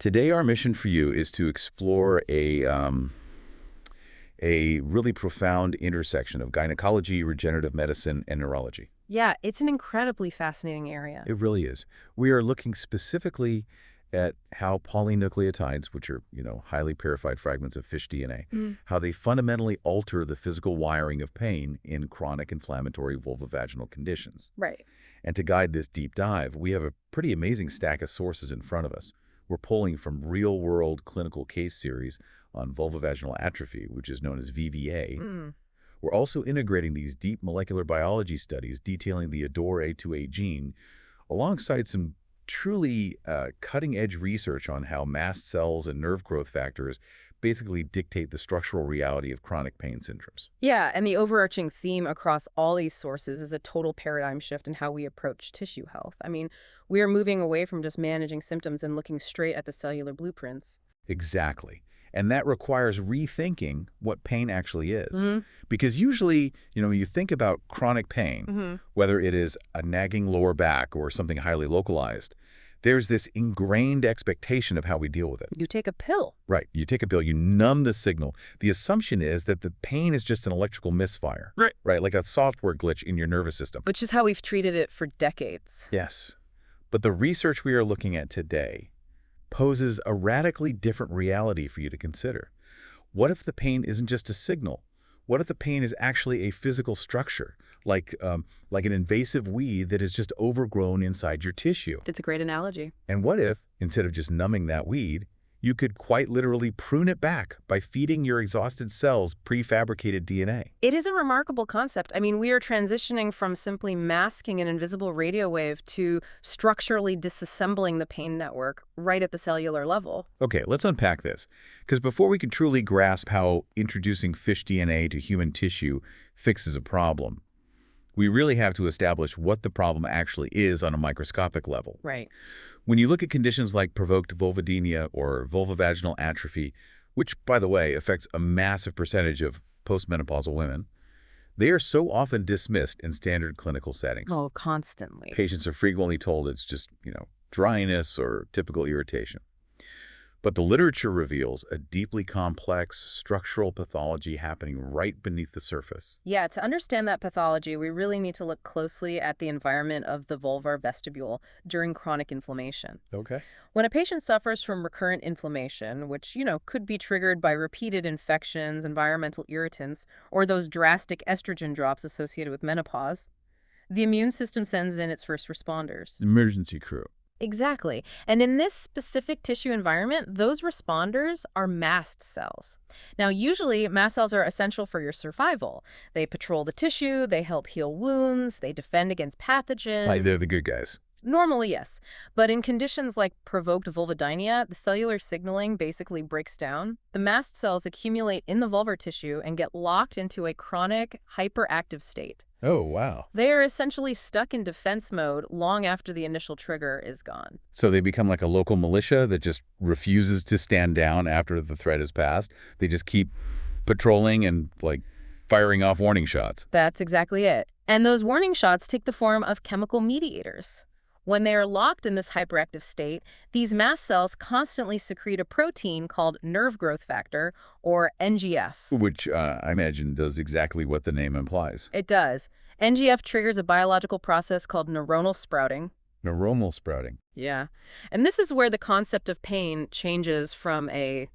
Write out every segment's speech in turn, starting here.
Today, our mission for you is to explore a really profound intersection of gynecology, regenerative medicine, and neurology. Yeah, it's an incredibly fascinating area. It really is. We are looking specifically at how polynucleotides, which are, highly purified fragments of fish DNA, Mm. how they fundamentally alter the physical wiring of pain in chronic inflammatory vulvovaginal conditions. Right. And to guide this deep dive, we have a pretty amazing stack of sources in front of us. We're pulling from real-world clinical case series on vulvovaginal atrophy, which is known as VVA. Mm. We're also integrating these deep molecular biology studies detailing the ADORA2A gene alongside some truly cutting-edge research on how mast cells and nerve growth factors basically dictate the structural reality of chronic pain syndromes. Yeah, and the overarching theme across all these sources is a total paradigm shift in how we approach tissue health. I mean, we are moving away from just managing symptoms and looking straight at the cellular blueprints. Exactly. And that requires rethinking what pain actually is. Mm-hmm. Because usually, when you think about chronic pain, Mm-hmm. whether it is a nagging lower back or something highly localized, there's this ingrained expectation of how we deal with it. You take a pill. Right. You take a pill, you numb the signal. The assumption is that the pain is just an electrical misfire. Right. Right, like a software glitch in your nervous system. Which is how we've treated it for decades. Yes. But the research we are looking at today poses a radically different reality for you to consider. What if the pain isn't just a signal? What if the pain is actually a physical structure, like an invasive weed that is just overgrown inside your tissue? It's a great analogy. And what if, instead of just numbing that weed, you could quite literally prune it back by feeding your exhausted cells prefabricated DNA? It is a remarkable concept. I mean, we are transitioning from simply masking an invisible radio wave to structurally disassembling the pain network right at the cellular level. Okay, let's unpack this. Because before we can truly grasp how introducing fish DNA to human tissue fixes a problem, we really have to establish what the problem actually is on a microscopic level. Right. When you look at conditions like provoked vulvodynia or vulvovaginal atrophy, which, by the way, affects a massive percentage of postmenopausal women, they are so often dismissed in standard clinical settings. Oh, constantly. Patients are frequently told it's just, dryness or typical irritation. But the literature reveals a deeply complex structural pathology happening right beneath the surface. Yeah, to understand that pathology, we really need to look closely at the environment of the vulvar vestibule during chronic inflammation. Okay. When a patient suffers from recurrent inflammation, which, could be triggered by repeated infections, environmental irritants, or those drastic estrogen drops associated with menopause, the immune system sends in its first responders. Emergency crew. Exactly. And in this specific tissue environment, those responders are mast cells. Now, usually, mast cells are essential for your survival. They patrol the tissue, they help heal wounds, they defend against pathogens. Like they're the good guys. Normally, yes. But in conditions like provoked vulvodynia, the cellular signaling basically breaks down. The mast cells accumulate in the vulvar tissue and get locked into a chronic, hyperactive state. Oh, wow. They are essentially stuck in defense mode long after the initial trigger is gone. So they become like a local militia that just refuses to stand down after the threat has passed. They just keep patrolling and, firing off warning shots. That's exactly it. And those warning shots take the form of chemical mediators. When they are locked in this hyperactive state, these mast cells constantly secrete a protein called nerve growth factor, or NGF. Which I imagine does exactly what the name implies. It does. NGF triggers a biological process called neuronal sprouting. Neuronal sprouting. Yeah. And this is where the concept of pain changes from a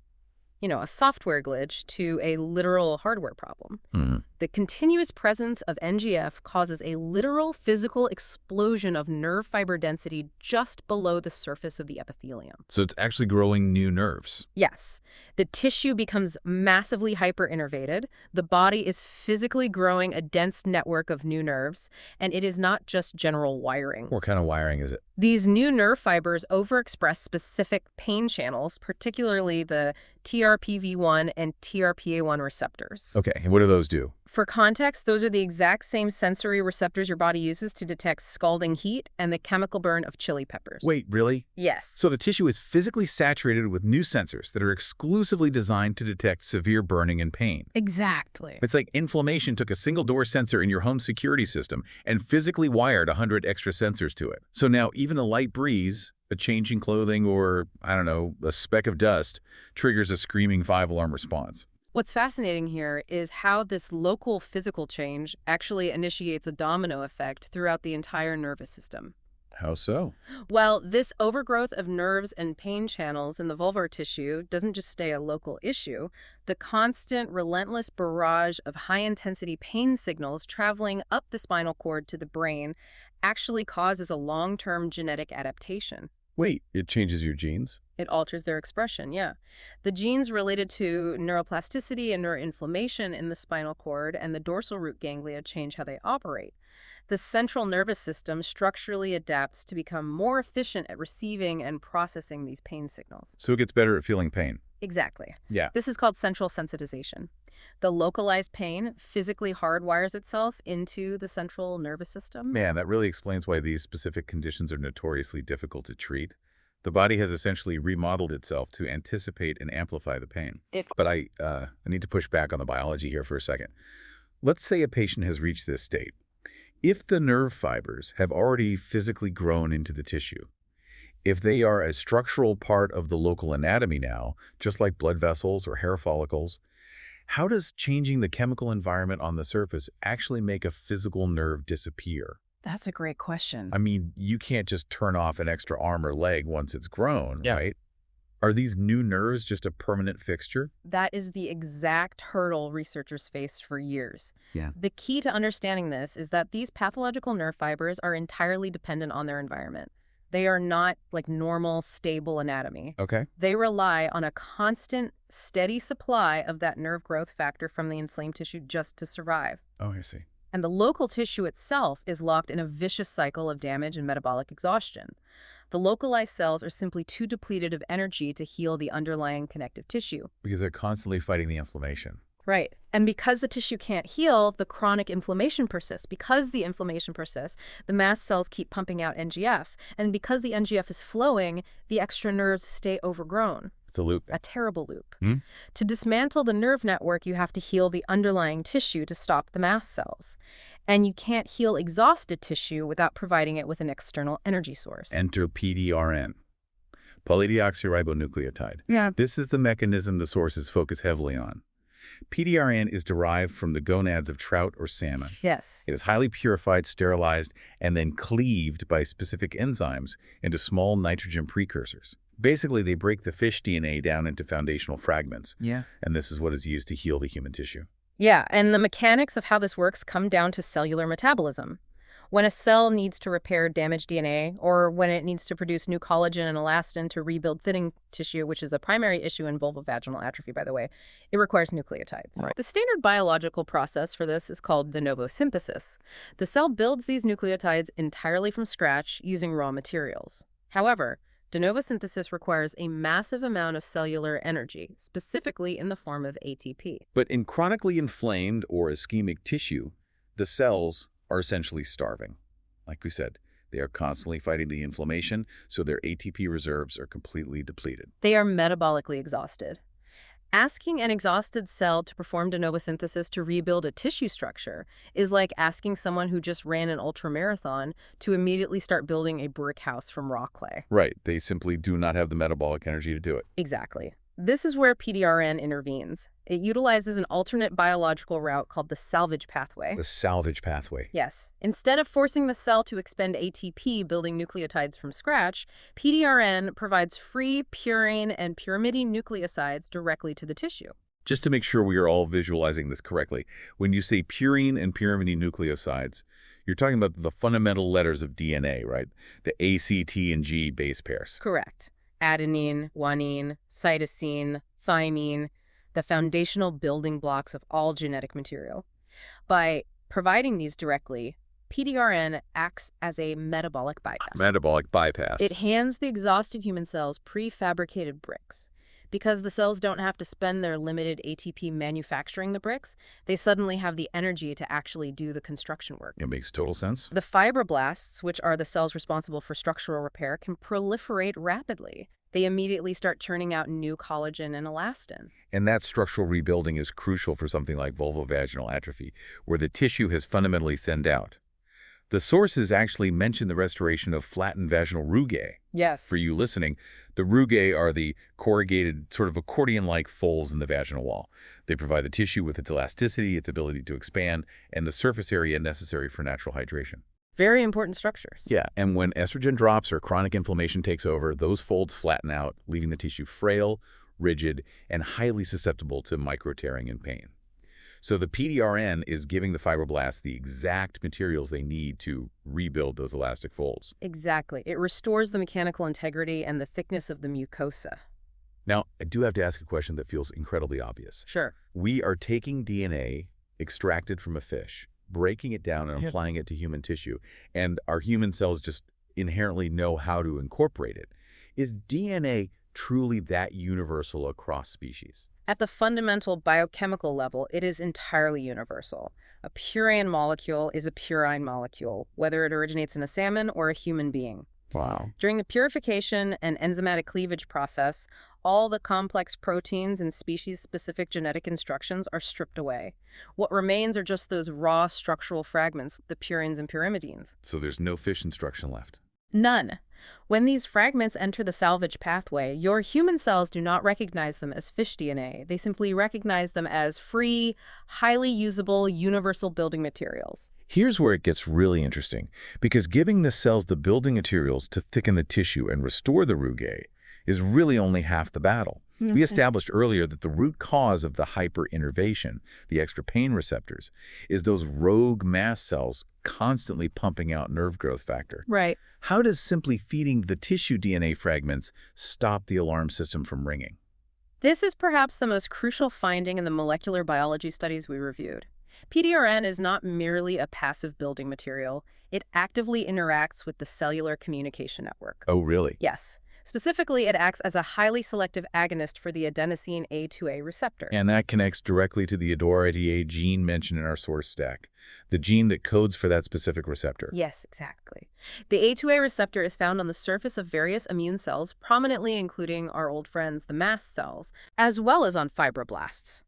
software glitch to a literal hardware problem. Mm-hmm. The continuous presence of NGF causes a literal physical explosion of nerve fiber density just below the surface of the epithelium. So it's actually growing new nerves. Yes. The tissue becomes massively hyperinnervated. The body is physically growing a dense network of new nerves, and it is not just general wiring. What kind of wiring is it? These new nerve fibers overexpress specific pain channels, particularly the TRPV1 and TRPA1 receptors. Okay, and what do those do? For context, those are the exact same sensory receptors your body uses to detect scalding heat and the chemical burn of chili peppers. Wait, really? Yes. So the tissue is physically saturated with new sensors that are exclusively designed to detect severe burning and pain. Exactly. It's like inflammation took a single-door sensor in your home security system and physically wired 100 extra sensors to it. So now even a light breeze, a change in clothing, or, I don't know, a speck of dust triggers a screaming 5-alarm response. What's fascinating here is how this local physical change actually initiates a domino effect throughout the entire nervous system. How so? Well, this overgrowth of nerves and pain channels in the vulvar tissue doesn't just stay a local issue. The constant, relentless barrage of high-intensity pain signals traveling up the spinal cord to the brain actually causes a long-term genetic adaptation. Wait, it changes your genes? It alters their expression, yeah. The genes related to neuroplasticity and neuroinflammation in the spinal cord and the dorsal root ganglia change how they operate. The central nervous system structurally adapts to become more efficient at receiving and processing these pain signals. So it gets better at feeling pain. Exactly. Yeah. This is called central sensitization. The localized pain physically hardwires itself into the central nervous system. Man, that really explains why these specific conditions are notoriously difficult to treat. The body has essentially remodeled itself to anticipate and amplify the pain. But I need to push back on the biology here for a second. Let's say a patient has reached this state. If the nerve fibers have already physically grown into the tissue, if they are a structural part of the local anatomy now, just like blood vessels or hair follicles, how does changing the chemical environment on the surface actually make a physical nerve disappear? That's a great question. I mean, you can't just turn off an extra arm or leg once it's grown, Yeah. right? Are these new nerves just a permanent fixture? That is the exact hurdle researchers faced for years. Yeah. The key to understanding this is that these pathological nerve fibers are entirely dependent on their environment. They are not like normal, stable anatomy. Okay. They rely on a constant, steady supply of that nerve growth factor from the inflamed tissue just to survive. Oh, I see. And the local tissue itself is locked in a vicious cycle of damage and metabolic exhaustion. The localized cells are simply too depleted of energy to heal the underlying connective tissue. Because they're constantly fighting the inflammation. Right. And because the tissue can't heal, the chronic inflammation persists. Because the inflammation persists, the mast cells keep pumping out NGF. And because the NGF is flowing, the extra nerves stay overgrown. It's a loop. A terrible loop. Hmm? To dismantle the nerve network, you have to heal the underlying tissue to stop the mast cells. And you can't heal exhausted tissue without providing it with an external energy source. Enter PDRN, polydeoxyribonucleotide. Yeah. This is the mechanism the sources focus heavily on. PDRN is derived from the gonads of trout or salmon. Yes. It is highly purified, sterilized, and then cleaved by specific enzymes into small nitrogen precursors. Basically, they break the fish DNA down into foundational fragments, Yeah. and this is what is used to heal the human tissue. Yeah, and the mechanics of how this works come down to cellular metabolism. When a cell needs to repair damaged DNA, or when it needs to produce new collagen and elastin to rebuild thinning tissue, which is a primary issue in vulvovaginal atrophy, by the way, it requires nucleotides. Right. The standard biological process for this is called de novo synthesis. The cell builds these nucleotides entirely from scratch using raw materials. However, de novo synthesis requires a massive amount of cellular energy, specifically in the form of ATP. But in chronically inflamed or ischemic tissue, the cells are essentially starving. Like we said, they are constantly fighting the inflammation, so their ATP reserves are completely depleted. They are metabolically exhausted. Asking an exhausted cell to perform de novo synthesis to rebuild a tissue structure is like asking someone who just ran an ultramarathon to immediately start building a brick house from raw clay. Right, they simply do not have the metabolic energy to do it. Exactly. This is where PDRN intervenes. It utilizes an alternate biological route called the salvage pathway. The salvage pathway. Yes. Instead of forcing the cell to expend ATP building nucleotides from scratch, PDRN provides free purine and pyrimidine nucleosides directly to the tissue. Just to make sure we are all visualizing this correctly, when you say purine and pyrimidine nucleosides, you're talking about the fundamental letters of DNA, right? The A, C, T, and G base pairs. Correct. Adenine, guanine, cytosine, thymine, the foundational building blocks of all genetic material. By providing these directly, PDRN acts as a metabolic bypass. Metabolic bypass. It hands the exhausted human cells prefabricated bricks. Because the cells don't have to spend their limited ATP manufacturing the bricks, they suddenly have the energy to actually do the construction work. It makes total sense. The fibroblasts, which are the cells responsible for structural repair, can proliferate rapidly. They immediately start churning out new collagen and elastin. And that structural rebuilding is crucial for something like vulvovaginal atrophy, where the tissue has fundamentally thinned out. The sources actually mention the restoration of flattened vaginal rugae. Yes. For you listening, the rugae are the corrugated, sort of accordion-like folds in the vaginal wall. They provide the tissue with its elasticity, its ability to expand, and the surface area necessary for natural hydration. Very important structures. Yeah, and when estrogen drops or chronic inflammation takes over, those folds flatten out, leaving the tissue frail, rigid, and highly susceptible to micro-tearing and pain. So the PDRN is giving the fibroblasts the exact materials they need to rebuild those elastic folds. Exactly. It restores the mechanical integrity and the thickness of the mucosa. Now, I do have to ask a question that feels incredibly obvious. Sure. We are taking DNA extracted from a fish, breaking it down and applying it to human tissue, and our human cells just inherently know how to incorporate it. Is DNA truly that universal across species? At the fundamental biochemical level, it is entirely universal. A purine molecule is a purine molecule, whether it originates in a salmon or a human being. Wow. During the purification and enzymatic cleavage process, all the complex proteins and species-specific genetic instructions are stripped away. What remains are just those raw structural fragments, the purines and pyrimidines. So there's no fish instruction left. None. When these fragments enter the salvage pathway, your human cells do not recognize them as fish DNA. They simply recognize them as free, highly usable, universal building materials. Here's where it gets really interesting, because giving the cells the building materials to thicken the tissue and restore the rugae is really only half the battle. Okay. We established earlier that the root cause of the hyperinnervation, the extra pain receptors, is those rogue mast cells constantly pumping out nerve growth factor. Right. How does simply feeding the tissue DNA fragments stop the alarm system from ringing? This is perhaps the most crucial finding in the molecular biology studies we reviewed. PDRN is not merely a passive building material. It actively interacts with the cellular communication network. Oh, really? Yes. Specifically, it acts as a highly selective agonist for the adenosine A2A receptor. And that connects directly to the ADORA-DA gene mentioned in our source stack, the gene that codes for that specific receptor. Yes, exactly. The A2A receptor is found on the surface of various immune cells, prominently including our old friends, the mast cells, as well as on fibroblasts.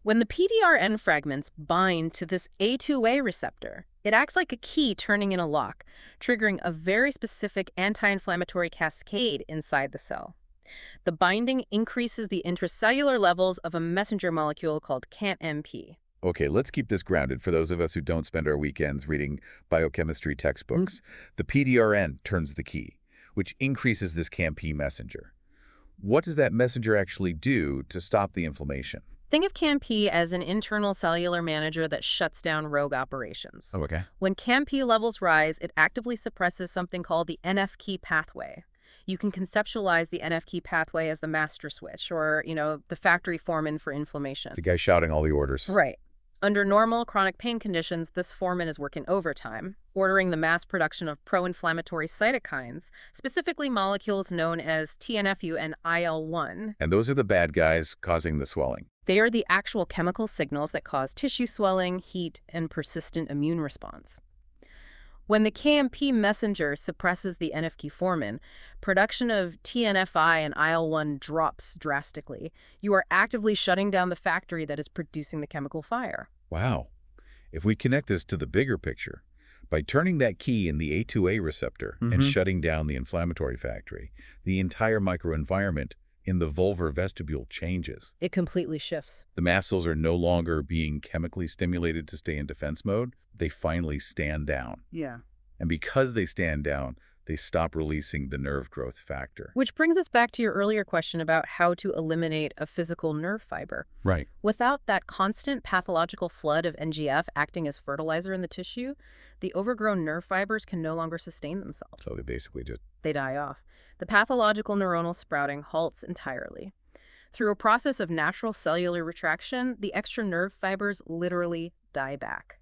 When the PDRN fragments bind to this A2A receptor, it acts like a key turning in a lock, triggering a very specific anti-inflammatory cascade inside the cell. The binding increases the intracellular levels of a messenger molecule called CAMP. Okay, let's keep this grounded for those of us who don't spend our weekends reading biochemistry textbooks. The PDRN turns the key, which increases this CAMP messenger. What does that messenger actually do to stop the inflammation? Think of CAMP as an internal cellular manager that shuts down rogue operations. Oh, okay. When CAMP levels rise, it actively suppresses something called the NF-key pathway. You can conceptualize the NF-key pathway as the master switch or, the factory foreman for inflammation. The guy shouting all the orders. Right. Under normal chronic pain conditions, this foreman is working overtime, ordering the mass production of pro-inflammatory cytokines, specifically molecules known as TNF-u and IL-1. And those are the bad guys causing the swelling. They are the actual chemical signals that cause tissue swelling, heat, and persistent immune response. When the CAMP messenger suppresses the NF-key foreman, production of TNF-I and IL-1 drops drastically. You are actively shutting down the factory that is producing the chemical fire. Wow. If we connect this to the bigger picture, by turning that key in the A2A receptor and shutting down the inflammatory factory, the entire microenvironment in the vulvar vestibule changes. It completely shifts. The mast cells are no longer being chemically stimulated to stay in defense mode. They finally stand down. Yeah. And because they stand down, they stop releasing the nerve growth factor. Which brings us back to your earlier question about how to eliminate a physical nerve fiber. Right. Without that constant pathological flood of NGF acting as fertilizer in the tissue, the overgrown nerve fibers can no longer sustain themselves. So they basically just... They die off. The pathological neuronal sprouting halts entirely. Through a process of natural cellular retraction, the extra nerve fibers literally die back.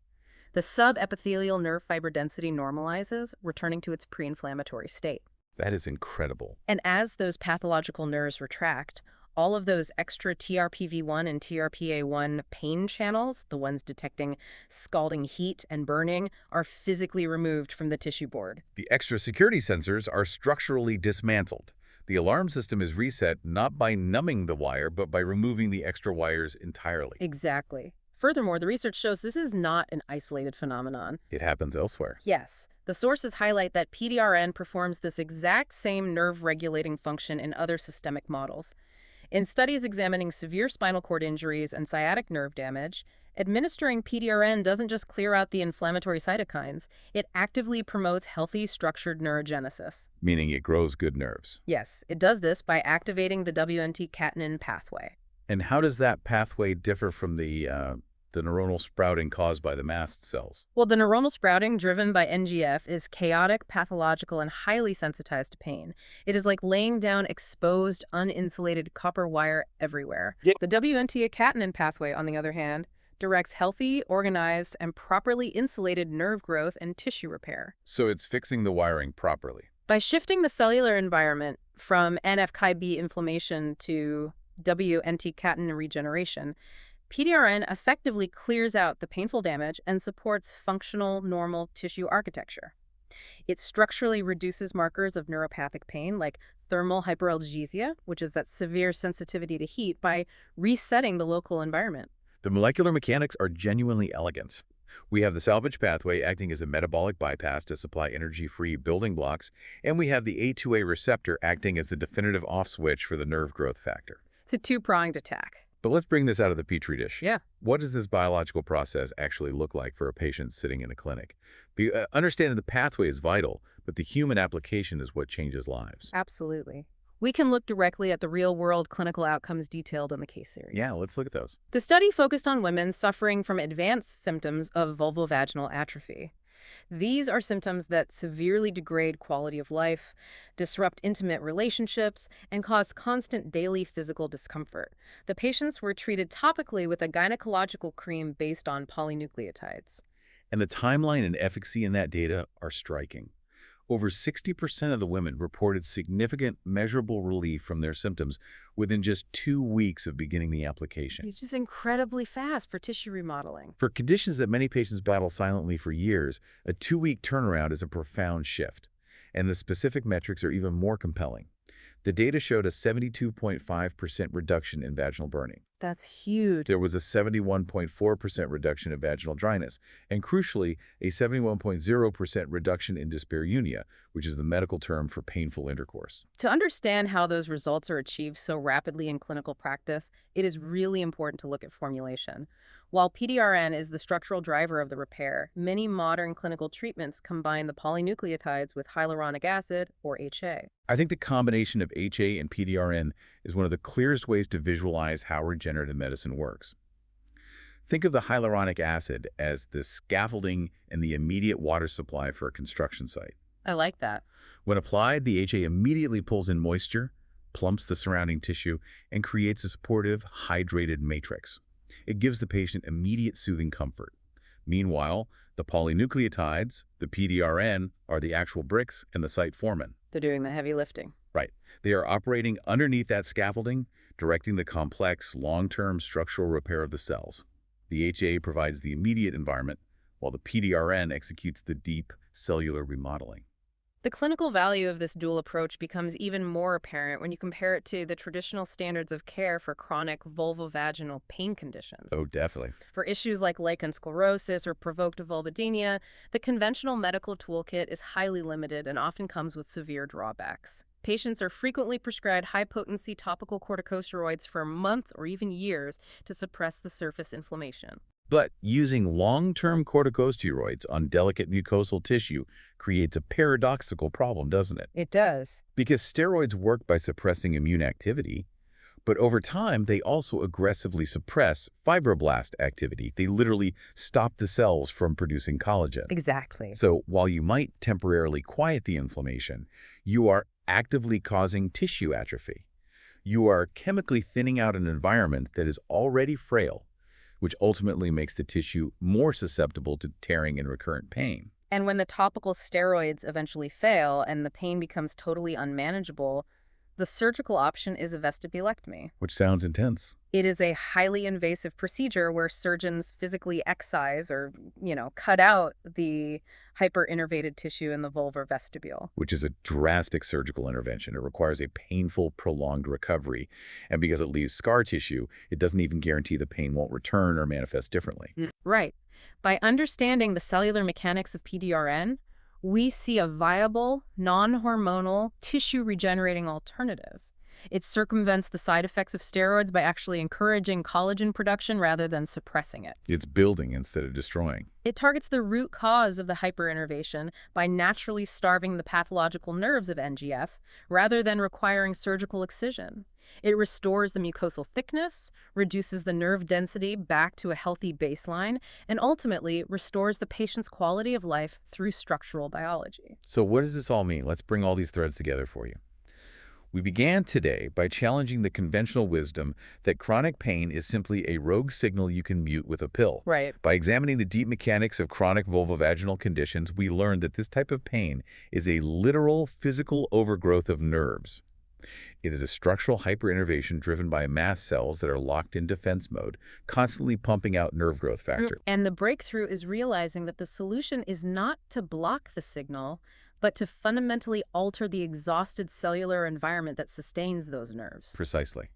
The sub-epithelial nerve fiber density normalizes, returning to its pre-inflammatory state. That is incredible. And as those pathological nerves retract, All of those extra TRPV1 and TRPA1 pain channels, the ones detecting scalding heat and burning, are physically removed from the tissue board. The extra security sensors are structurally dismantled. The alarm system is reset not by numbing the wire, but by removing the extra wires entirely. Exactly. Furthermore, the research shows this is not an isolated phenomenon. It happens elsewhere. Yes, the sources highlight that PDRN performs this exact same nerve-regulating function in other systemic models. In studies examining severe spinal cord injuries and sciatic nerve damage, administering PDRN doesn't just clear out the inflammatory cytokines, it actively promotes healthy, structured neurogenesis. Meaning it grows good nerves. Yes, it does this by activating the WNT-catenin pathway. And how does that pathway differ from the neuronal sprouting caused by the mast cells? Well, the neuronal sprouting driven by NGF is chaotic, pathological, and highly sensitized to pain. It is like laying down exposed, uninsulated copper wire everywhere. Yeah. The WNT-catenin pathway, on the other hand, directs healthy, organized, and properly insulated nerve growth and tissue repair. So it's fixing the wiring properly. By shifting the cellular environment from NF-κB inflammation to WNT-catenin regeneration, PDRN effectively clears out the painful damage and supports functional, normal tissue architecture. It structurally reduces markers of neuropathic pain like thermal hyperalgesia, which is that severe sensitivity to heat, by resetting the local environment. The molecular mechanics are genuinely elegant. We have the salvage pathway acting as a metabolic bypass to supply energy-free building blocks, and we have the A2A receptor acting as the definitive off switch for the nerve growth factor. It's a two-pronged attack. But let's bring this out of the petri dish. Yeah. What does this biological process actually look like for a patient sitting in a clinic? Understanding the pathway is vital, but the human application is what changes lives. Absolutely. We can look directly at the real-world clinical outcomes detailed in the case series. Yeah, let's look at those. The study focused on women suffering from advanced symptoms of vulvovaginal atrophy. These are symptoms that severely degrade quality of life, disrupt intimate relationships, and cause constant daily physical discomfort. The patients were treated topically with a gynecological cream based on polynucleotides. And the timeline and efficacy in that data are striking. Over 60% of the women reported significant, measurable relief from their symptoms within just 2 weeks of beginning the application. Which is incredibly fast for tissue remodeling. For conditions that many patients battle silently for years, a 2-week turnaround is a profound shift. And the specific metrics are even more compelling. The data showed a 72.5% reduction in vaginal burning. That's huge. There was a 71.4% reduction in vaginal dryness, and crucially, a 71.0% reduction in dyspareunia, which is the medical term for painful intercourse. To understand how those results are achieved so rapidly in clinical practice, it is really important to look at formulation. While PDRN is the structural driver of the repair, many modern clinical treatments combine the polynucleotides with hyaluronic acid, or HA. I think the combination of HA and PDRN is one of the clearest ways to visualize how regenerative medicine works. Think of the hyaluronic acid as the scaffolding and the immediate water supply for a construction site. I like that. When applied, the HA immediately pulls in moisture, plumps the surrounding tissue, and creates a supportive, hydrated matrix. It gives the patient immediate soothing comfort. Meanwhile, the polynucleotides, the PDRN, are the actual bricks and the site foreman. They're doing the heavy lifting. Right. They are operating underneath that scaffolding, directing the complex, long-term structural repair of the cells. The HA provides the immediate environment, while the PDRN executes the deep cellular remodeling. The clinical value of this dual approach becomes even more apparent when you compare it to the traditional standards of care for chronic vulvovaginal pain conditions. Oh, definitely. For issues like lichen sclerosis or provoked vulvodynia, the conventional medical toolkit is highly limited and often comes with severe drawbacks. Patients are frequently prescribed high-potency topical corticosteroids for months or even years to suppress the surface inflammation. But using long-term corticosteroids on delicate mucosal tissue creates a paradoxical problem, doesn't it? It does. Because steroids work by suppressing immune activity, but over time they also aggressively suppress fibroblast activity. They literally stop the cells from producing collagen. Exactly. So while you might temporarily quiet the inflammation, you are actively causing tissue atrophy. You are chemically thinning out an environment that is already frail, which ultimately makes the tissue more susceptible to tearing and recurrent pain. And when the topical steroids eventually fail and the pain becomes totally unmanageable, The surgical option is a vestibulectomy. Which sounds intense. It is a highly invasive procedure where surgeons physically excise or, cut out the hyperinnervated tissue in the vulvar vestibule. Which is a drastic surgical intervention. It requires a painful, prolonged recovery. And because it leaves scar tissue, it doesn't even guarantee the pain won't return or manifest differently. Right. By understanding the cellular mechanics of PDRN, we see a viable, non-hormonal, tissue-regenerating alternative. It circumvents the side effects of steroids by actually encouraging collagen production rather than suppressing it. It's building instead of destroying. It targets the root cause of the hyperinnervation by naturally starving the pathological nerves of NGF rather than requiring surgical excision. It restores the mucosal thickness, reduces the nerve density back to a healthy baseline, and ultimately restores the patient's quality of life through structural biology. So what does this all mean? Let's bring all these threads together for you. We began today by challenging the conventional wisdom that chronic pain is simply a rogue signal you can mute with a pill. Right. By examining the deep mechanics of chronic vulvovaginal conditions, we learned that this type of pain is a literal physical overgrowth of nerves. It is a structural hyperinnervation driven by mast cells that are locked in defense mode, constantly pumping out nerve growth factor. And the breakthrough is realizing that the solution is not to block the signal, but to fundamentally alter the exhausted cellular environment that sustains those nerves. Precisely.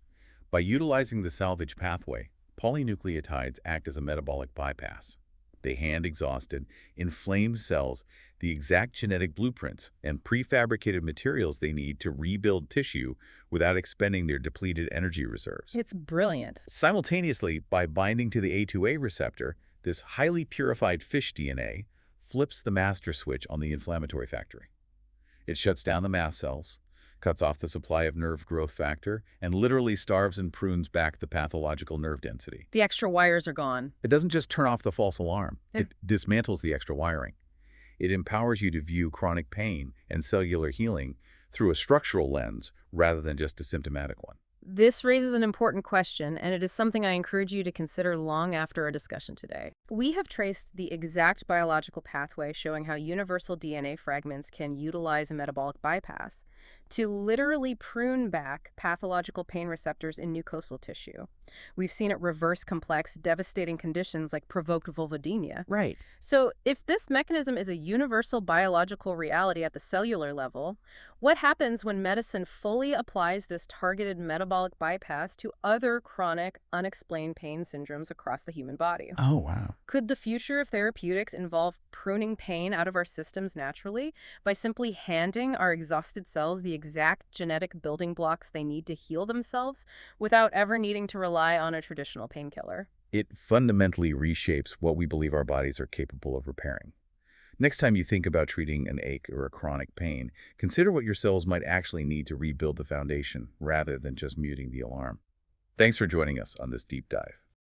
By utilizing the salvage pathway, polynucleotides act as a metabolic bypass. They hand exhausted, inflamed cells the exact genetic blueprints and prefabricated materials they need to rebuild tissue without expending their depleted energy reserves. It's brilliant. Simultaneously, by binding to the A2A receptor, this highly purified fish DNA flips the master switch on the inflammatory factory. It shuts down the mast cells, cuts off the supply of nerve growth factor, and literally starves and prunes back the pathological nerve density. The extra wires are gone. It doesn't just turn off the false alarm. It dismantles the extra wiring. It empowers you to view chronic pain and cellular healing through a structural lens rather than just a symptomatic one. This raises an important question, and it is something I encourage you to consider long after our discussion today. We have traced the exact biological pathway showing how universal DNA fragments can utilize a metabolic bypass to literally prune back pathological pain receptors in mucosal tissue. We've seen it reverse complex, devastating conditions like provoked vulvodynia. Right. So if this mechanism is a universal biological reality at the cellular level, what happens when medicine fully applies this targeted metabolic bypass to other chronic, unexplained pain syndromes across the human body? Oh, wow. Could the future of therapeutics involve pruning pain out of our systems naturally by simply handing our exhausted cells the exact genetic building blocks they need to heal themselves without ever needing to rely on a traditional painkiller? It fundamentally reshapes what we believe our bodies are capable of repairing. Next time you think about treating an ache or a chronic pain, consider what your cells might actually need to rebuild the foundation rather than just muting the alarm. Thanks for joining us on this deep dive.